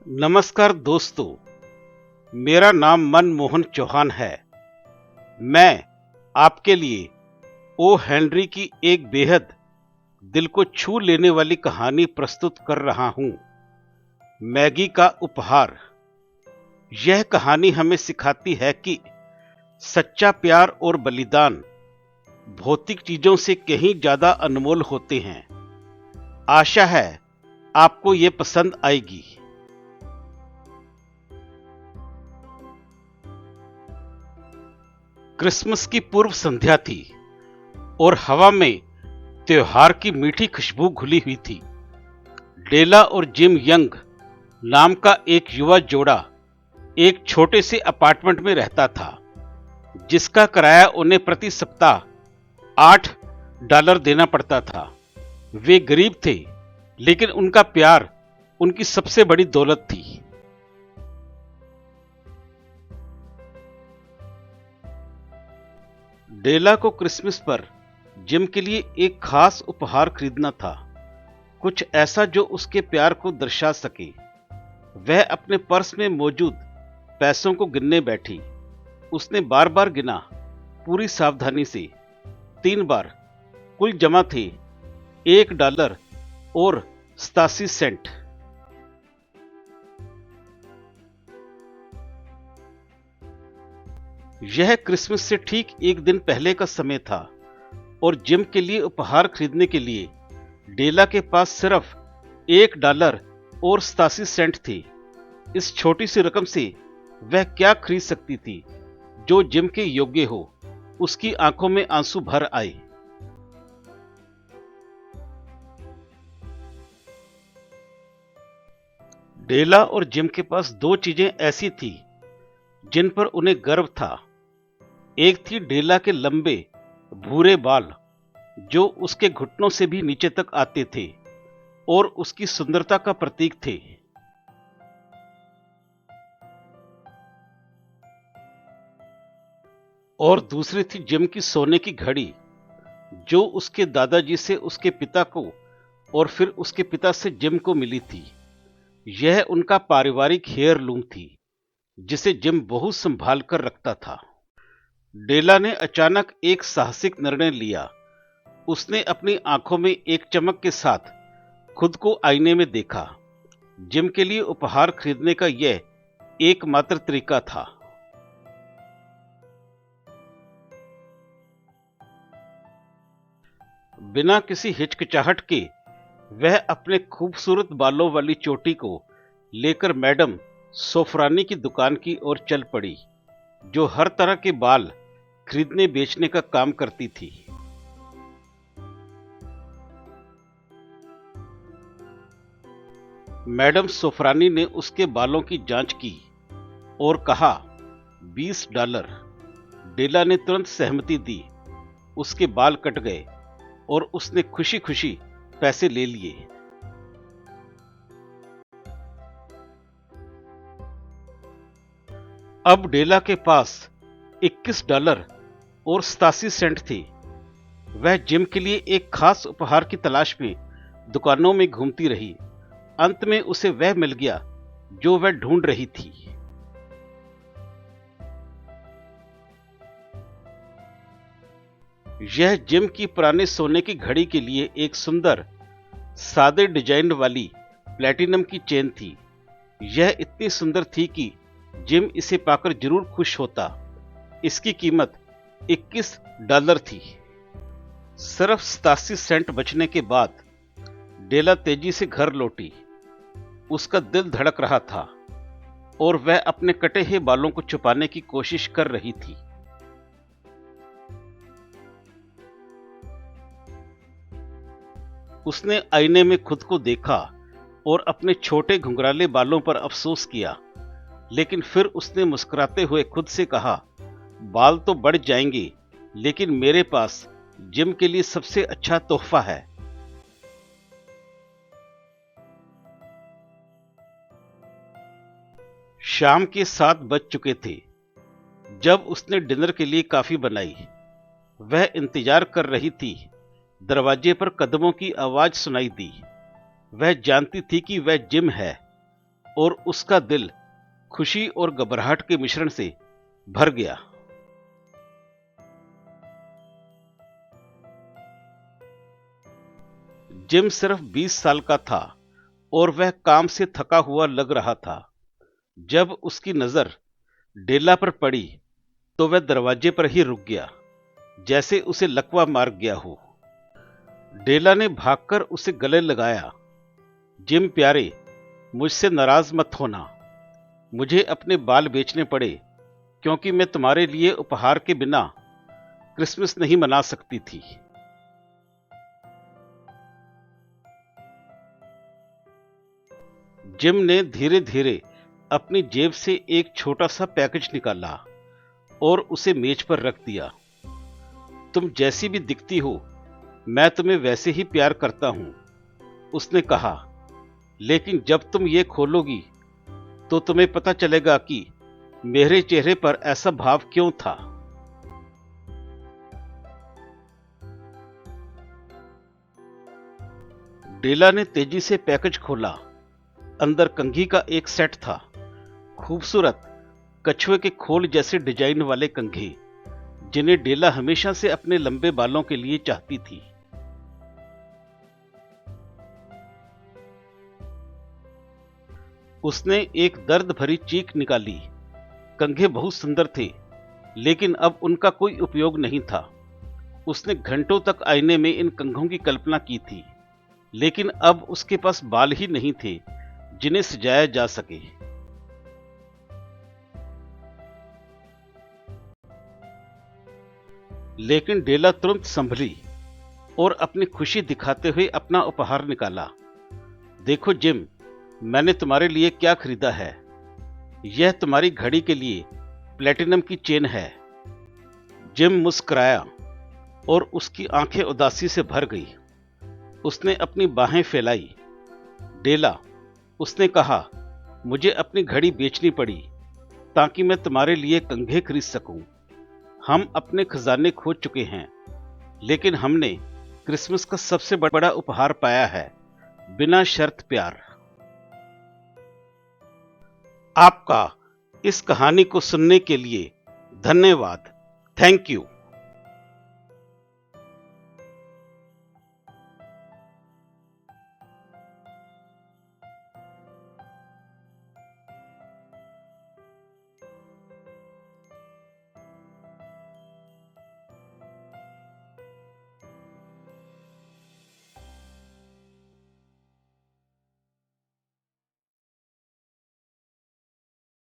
नमस्कार दोस्तों, मेरा नाम मनमोहन चौहान है। मैं आपके लिए ओ हेनरी की एक बेहद दिल को छू लेने वाली कहानी प्रस्तुत कर रहा हूं, मैगी का उपहार। यह कहानी हमें सिखाती है कि सच्चा प्यार और बलिदान भौतिक चीजों से कहीं ज्यादा अनमोल होते हैं। आशा है आपको ये पसंद आएगी। क्रिसमस की पूर्व संध्या थी और हवा में त्योहार की मीठी खुशबू घुली हुई थी। डेला और जिम यंग नाम का एक युवा जोड़ा एक छोटे से अपार्टमेंट में रहता था, जिसका किराया उन्हें प्रति सप्ताह $8 देना पड़ता था। वे गरीब थे, लेकिन उनका प्यार उनकी सबसे बड़ी दौलत थी। डेला को क्रिसमस पर जिम के लिए एक खास उपहार खरीदना था, कुछ ऐसा जो उसके प्यार को दर्शा सके। वह अपने पर्स में मौजूद पैसों को गिनने बैठी। उसने बार बार गिना, पूरी सावधानी से। 3 बार। कुल जमा थे $1 और 87 सेंट। यह क्रिसमस से ठीक एक दिन पहले का समय था और जिम के लिए उपहार खरीदने के लिए डेला के पास सिर्फ $1 और 87 सेंट थे। इस छोटी सी रकम से वह क्या खरीद सकती थी जो जिम के योग्य हो। उसकी आंखों में आंसू भर आए। डेला और जिम के पास 2 चीजें ऐसी थी जिन पर उन्हें गर्व था। एक थी डेला के लंबे भूरे बाल, जो उसके घुटनों से भी नीचे तक आते थे और उसकी सुंदरता का प्रतीक थे। और दूसरी थी जिम की सोने की घड़ी, जो उसके दादाजी से उसके पिता को और फिर उसके पिता से जिम को मिली थी। यह उनका पारिवारिक हेयरलूम थी, जिसे जिम बहुत संभाल कर रखता था। डेला ने अचानक एक साहसिक निर्णय लिया। उसने अपनी आंखों में एक चमक के साथ खुद को आईने में देखा। जिम के लिए उपहार खरीदने का यह एकमात्र तरीका था। बिना किसी हिचकिचाहट के वह अपने खूबसूरत बालों वाली चोटी को लेकर मैडम सोफरानी की दुकान की ओर चल पड़ी, जो हर तरह के बाल खरीदने बेचने का काम करती थी। मैडम सोफरानी ने उसके बालों की जांच की और कहा $20। डेला ने तुरंत सहमति दी। उसके बाल कट गए और उसने खुशी खुशी पैसे ले लिए। अब डेला के पास $21 और 87 सेंट थे। वह जिम के लिए एक खास उपहार की तलाश में दुकानों में घूमती रही। अंत में उसे वह मिल गया जो वह ढूंढ रही थी। यह जिम की पुराने सोने की घड़ी के लिए एक सुंदर सादे डिजाइन वाली प्लैटिनम की चेन थी। यह इतनी सुंदर थी कि जिम इसे पाकर जरूर खुश होता। इसकी कीमत $21 थी। सिर्फ 87 सेंट बचने के बाद डेला तेजी से घर लौटी। उसका दिल धड़क रहा था और वह अपने कटे हुए बालों को छुपाने की कोशिश कर रही थी। उसने आईने में खुद को देखा और अपने छोटे घुंघराले बालों पर अफसोस किया, लेकिन फिर उसने मुस्कुराते हुए खुद से कहा, बाल तो बढ़ जाएंगे, लेकिन मेरे पास जिम के लिए सबसे अच्छा तोहफा है। शाम के 7 बज चुके थे जब उसने डिनर के लिए कॉफी बनाई। वह इंतजार कर रही थी। दरवाजे पर कदमों की आवाज सुनाई दी। वह जानती थी कि वह जिम है। और उसका दिल खुशी और घबराहट के मिश्रण से भर गया। जिम सिर्फ 20 साल का था और वह काम से थका हुआ लग रहा था। जब उसकी नजर डेला पर पड़ी तो वह दरवाजे पर ही रुक गया, जैसे उसे लकवा मार गया हो। डेला ने भागकर उसे गले लगाया। जिम प्यारे, मुझसे नाराज मत होना। मुझे अपने बाल बेचने पड़े क्योंकि मैं तुम्हारे लिए उपहार के बिना क्रिसमस नहीं मना सकती थी। जिम ने धीरे धीरे अपनी जेब से एक छोटा सा पैकेज निकाला और उसे मेज पर रख दिया। तुम जैसी भी दिखती हो, मैं तुम्हें वैसे ही प्यार करता हूं, उसने कहा। लेकिन जब तुम ये खोलोगी तो तुम्हें पता चलेगा कि मेरे चेहरे पर ऐसा भाव क्यों था। डेला ने तेजी से पैकेज खोला। अंदर कंघी का एक सेट था, खूबसूरत कछुए के खोल जैसे डिजाइन वाले कंघी, जिन्हें डेला हमेशा से अपने लंबे बालों के लिए चाहती थी। उसने एक दर्द भरी चीख निकाली। कंघे बहुत सुंदर थे, लेकिन अब उनका कोई उपयोग नहीं था। उसने घंटों तक आईने में इन कंघों की कल्पना की थी, लेकिन अब उसके पास बाल ही नहीं थे जिन्हें सजाया जा सके। लेकिन डेला तुरंत संभली और अपनी खुशी दिखाते हुए अपना उपहार निकाला। देखो जिम, मैंने तुम्हारे लिए क्या खरीदा है। यह तुम्हारी घड़ी के लिए प्लेटिनम की चेन है। जिम मुस्कुराया और उसकी आंखें उदासी से भर गई। उसने अपनी बाहें फैलाई। डेला, उसने कहा, मुझे अपनी घड़ी बेचनी पड़ी ताकि मैं तुम्हारे लिए कंघे खरीद सकूं। हम अपने खजाने खो चुके हैं, लेकिन हमने क्रिसमस का सबसे बड़ा उपहार पाया है, बिना शर्त प्यार। आपका इस कहानी को सुनने के लिए धन्यवाद। Thank you.